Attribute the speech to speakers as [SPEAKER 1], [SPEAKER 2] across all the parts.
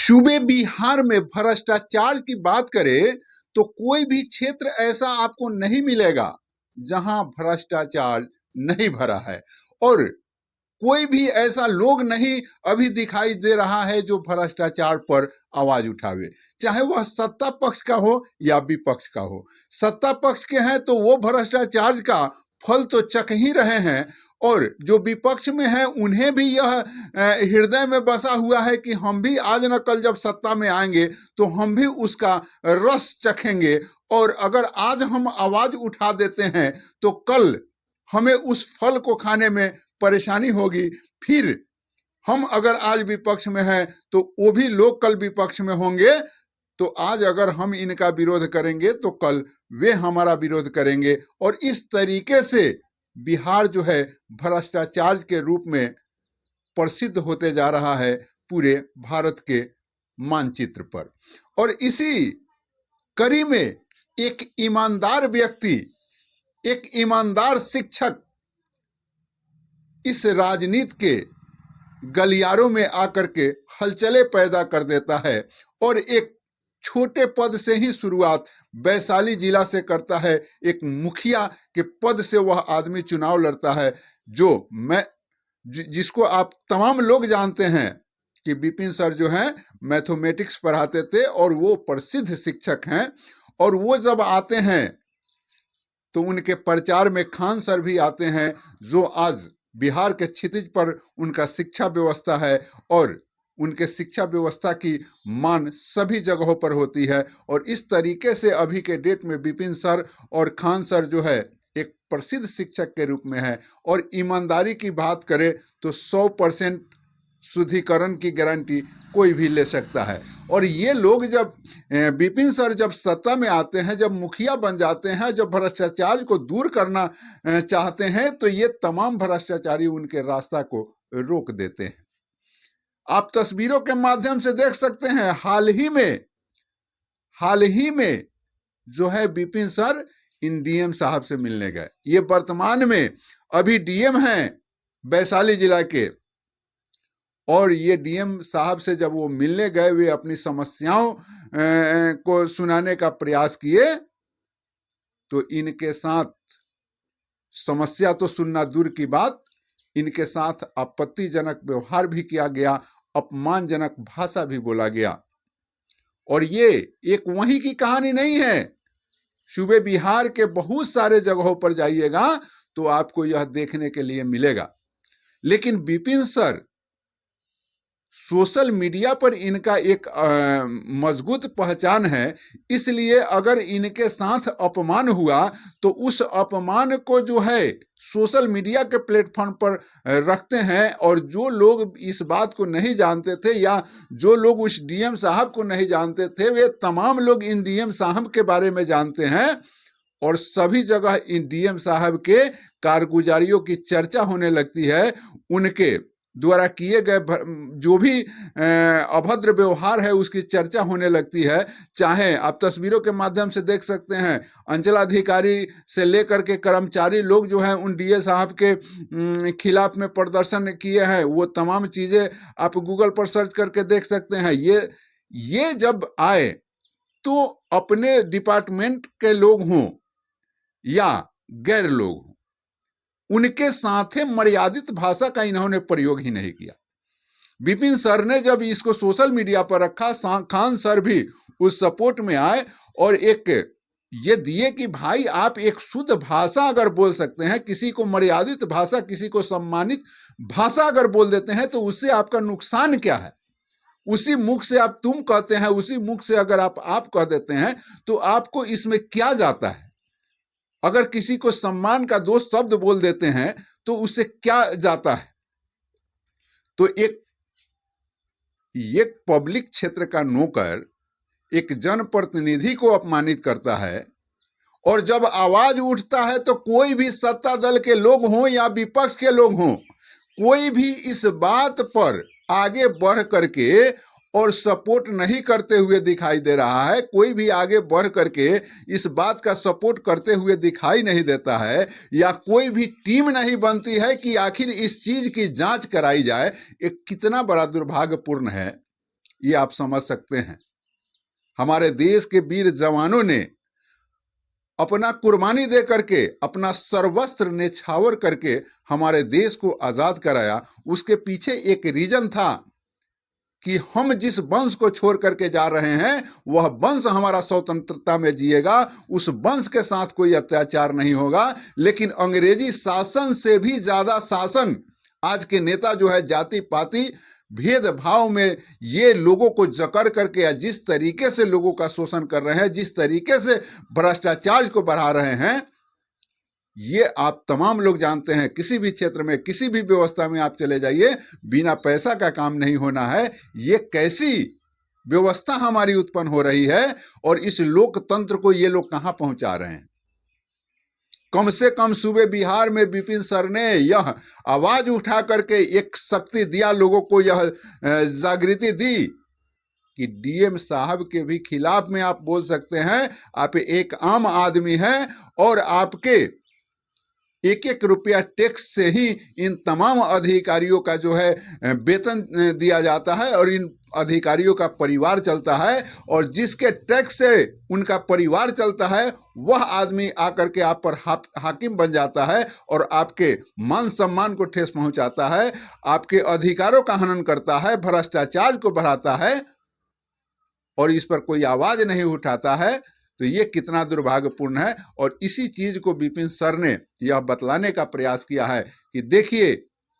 [SPEAKER 1] सूबे बिहार में भ्रष्टाचार की बात करें तो कोई भी क्षेत्र ऐसा आपको नहीं मिलेगा जहां भ्रष्टाचार नहीं भरा है, और कोई भी ऐसा लोग नहीं अभी दिखाई दे रहा है जो भ्रष्टाचार पर आवाज उठावे, चाहे वह सत्ता पक्ष का हो या विपक्ष का हो। सत्ता पक्ष के हैं तो वो भ्रष्टाचार का फल तो चख ही रहे हैं, और जो विपक्ष में है उन्हें भी यह हृदय में बसा हुआ है कि हम भी आज न कल जब सत्ता में आएंगे तो हम भी उसका रस चखेंगे, और अगर आज हम आवाज उठा देते हैं तो कल हमें उस फल को खाने में परेशानी होगी। फिर हम अगर आज विपक्ष में हैं तो वो भी लोग कल विपक्ष में होंगे, तो आज अगर हम इनका विरोध करेंगे तो कल वे हमारा विरोध करेंगे, और इस तरीके से बिहार जो है भ्रष्टाचार के रूप में प्रसिद्ध होते जा रहा है पूरे भारत के मानचित्र पर। और इसी कड़ी में एक ईमानदार व्यक्ति, एक ईमानदार शिक्षक इस राजनीति के गलियारों में आकर के हलचलें पैदा कर देता है, और एक छोटे पद से ही शुरुआत वैशाली जिला से करता है। एक मुखिया के पद से वह आदमी चुनाव लड़ता है, जिसको आप तमाम लोग जानते हैं कि विपिन सर जो हैं मैथमेटिक्स पढ़ाते थे और वो प्रसिद्ध शिक्षक हैं। और वो जब आते हैं तो उनके प्रचार में खान सर भी आते हैं, जो आज बिहार के क्षितिज पर उनका शिक्षा व्यवस्था है, और उनके शिक्षा व्यवस्था की मान सभी जगहों पर होती है। और इस तरीके से अभी के डेट में विपिन सर और खान सर जो है एक प्रसिद्ध शिक्षक के रूप में है। और ईमानदारी की बात करें तो 100% शुद्धिकरण की गारंटी कोई भी ले सकता है। और ये लोग जब विपिन सर जब सत्ता में आते हैं, जब मुखिया बन जाते हैं, जब भ्रष्टाचार को दूर करना चाहते हैं, तो ये तमाम भ्रष्टाचारी उनके रास्ता को रोक देते हैं। आप तस्वीरों के माध्यम से देख सकते हैं, हाल ही में जो है विपिन सर इन डीएम साहब से मिलने गए। ये वर्तमान में अभी डीएम हैं वैशाली जिला के, और ये डीएम साहब से जब वो मिलने गए, वे अपनी समस्याओं को सुनाने का प्रयास किए, तो इनके साथ समस्या तो सुनना दूर की बात, इनके साथ आपत्तिजनक व्यवहार भी किया गया, अपमानजनक भाषा भी बोला गया। और ये एक वहीं की कहानी नहीं है, सूबे बिहार के बहुत सारे जगहों पर जाइएगा तो आपको यह देखने के लिए मिलेगा। लेकिन विपिन सर, सोशल मीडिया पर इनका एक मजबूत पहचान है, इसलिए अगर इनके साथ अपमान हुआ तो उस अपमान को जो है सोशल मीडिया के प्लेटफॉर्म पर रखते हैं। और जो लोग इस बात को नहीं जानते थे, या जो लोग उस डीएम साहब को नहीं जानते थे, वे तमाम लोग इन डीएम साहब के बारे में जानते हैं। और सभी जगह इन डीएम साहब के कारगुजारियों की चर्चा होने लगती है, उनके द्वारा किए गए जो भी अभद्र व्यवहार है उसकी चर्चा होने लगती है। चाहे आप तस्वीरों के माध्यम से देख सकते हैं, अंचलाधिकारी से लेकर के कर्मचारी लोग जो हैं उन डीए साहब के खिलाफ में प्रदर्शन किए हैं, वो तमाम चीज़ें आप गूगल पर सर्च करके देख सकते हैं। ये जब आए तो अपने डिपार्टमेंट के लोग हों या गैर लोग हों, उनके साथ मर्यादित भाषा का इन्होंने प्रयोग ही नहीं किया। विपिन सर ने जब इसको सोशल मीडिया पर रखा, खान सर भी उस सपोर्ट में आए और एक ये दिए कि भाई आप एक शुद्ध भाषा अगर बोल सकते हैं, किसी को मर्यादित भाषा, किसी को सम्मानित भाषा अगर बोल देते हैं, तो उससे आपका नुकसान क्या है। उसी मुख से आप तुम कहते हैं, उसी मुख से अगर आप कह देते हैं, तो आपको इसमें क्या जाता है। अगर किसी को सम्मान का दो शब्द बोल देते हैं तो उससे क्या जाता है। तो एक पब्लिक क्षेत्र का नौकर एक जनप्रतिनिधि को अपमानित करता है, और जब आवाज उठता है तो कोई भी सत्ता दल के लोग हों या विपक्ष के लोग हों, कोई भी इस बात पर आगे बढ़ करके और सपोर्ट नहीं करते हुए दिखाई दे रहा है। कोई भी आगे बढ़ करके इस बात का सपोर्ट करते हुए दिखाई नहीं देता है, या कोई भी टीम नहीं बनती है कि आखिर इस चीज की जांच कराई जाए। ये कितना बड़ा दुर्भाग्यपूर्ण है। ये आप समझ सकते हैं। हमारे देश के वीर जवानों ने अपना कुर्बानी दे करके, अपना सर्वस्त्र न्यौछावर करके हमारे देश को आजाद कराया। उसके पीछे एक रीजन था कि हम जिस वंश को छोड़ करके जा रहे हैं वह वंश हमारा स्वतंत्रता में जिएगा, उस वंश के साथ कोई अत्याचार नहीं होगा। लेकिन अंग्रेजी शासन से भी ज्यादा शासन आज के नेता जो है जाति पाति भेदभाव में ये लोगों को जकड़ करके या जिस तरीके से लोगों का शोषण कर रहे हैं, जिस तरीके से भ्रष्टाचार को बढ़ा रहे हैं, ये आप तमाम लोग जानते हैं। किसी भी क्षेत्र में, किसी भी व्यवस्था में आप चले जाइए, बिना पैसा का काम नहीं होना है। ये कैसी व्यवस्था हमारी उत्पन्न हो रही है और इस लोकतंत्र को ये लोग कहां पहुंचा रहे हैं। कम से कम सूबे बिहार में विपिन सर ने यह आवाज उठा करके एक शक्ति दिया, लोगों को यह जागृति दी कि डीएम साहब के भी खिलाफ में आप बोल सकते हैं। आप एक आम आदमी हैं और आपके एक एक रुपया टैक्स से ही इन तमाम अधिकारियों का जो है वेतन दिया जाता है और इन अधिकारियों का परिवार चलता है। और जिसके टैक्स से उनका परिवार चलता है वह आदमी आकर के आप पर हाकिम बन जाता है और आपके मान सम्मान को ठेस पहुंचाता है, आपके अधिकारों का हनन करता है, भ्रष्टाचार को बढ़ाता है और इस पर कोई आवाज नहीं उठाता है। तो ये कितना दुर्भाग्यपूर्ण है। और इसी चीज को विपिन सर ने यह बतलाने का प्रयास किया है कि देखिए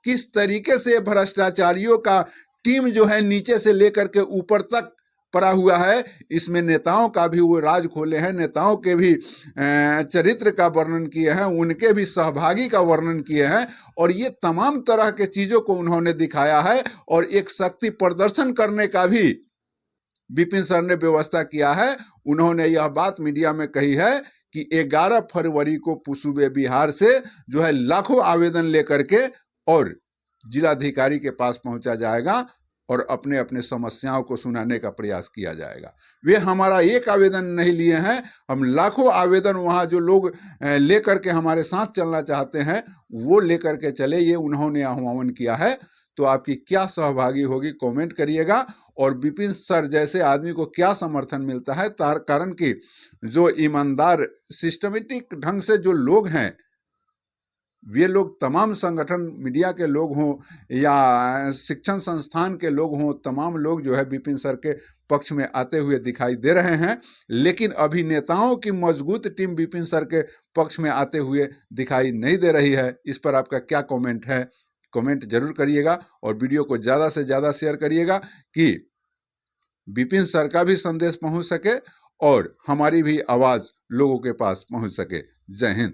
[SPEAKER 1] किस तरीके से भ्रष्टाचारियों का टीम जो है नीचे से लेकर के ऊपर तक पड़ा हुआ है। इसमें नेताओं का भी वो राज खोले हैं, नेताओं के भी चरित्र का वर्णन किए हैं, उनके भी सहभागी का वर्णन किए हैं और ये तमाम तरह के चीजों को उन्होंने दिखाया है। और एक शक्ति प्रदर्शन करने का भी विपिन सर ने व्यवस्था किया है। उन्होंने यह बात मीडिया में कही है कि 11 फरवरी को सूबे बिहार से जो है लाखों आवेदन लेकर के और जिलाधिकारी के पास पहुंचा जाएगा और अपने अपने समस्याओं को सुनाने का प्रयास किया जाएगा। वे हमारा एक आवेदन नहीं लिए हैं, हम लाखों आवेदन वहां जो लोग लेकर के हमारे साथ चलना चाहते हैं वो लेकर के चले, ये उन्होंने आह्वान किया है। तो आपकी क्या सहभागी होगी कमेंट करिएगा। और विपिन सर जैसे आदमी को क्या समर्थन मिलता है, कारण कि जो ईमानदार सिस्टमेटिक ढंग से जो लोग हैं, वे लोग तमाम संगठन, मीडिया के लोग हों या शिक्षण संस्थान के लोग हों, तमाम लोग जो है विपिन सर के पक्ष में आते हुए दिखाई दे रहे हैं। लेकिन अभी नेताओं की मजबूत टीम विपिन सर के पक्ष में आते हुए दिखाई नहीं दे रही है। इस पर आपका क्या कमेंट है, कमेंट जरूर करिएगा और वीडियो को ज़्यादा से ज़्यादा शेयर करिएगा कि विपिन सर का भी संदेश पहुंच सके और हमारी भी आवाज़ लोगों के पास पहुंच सके। जय हिंद।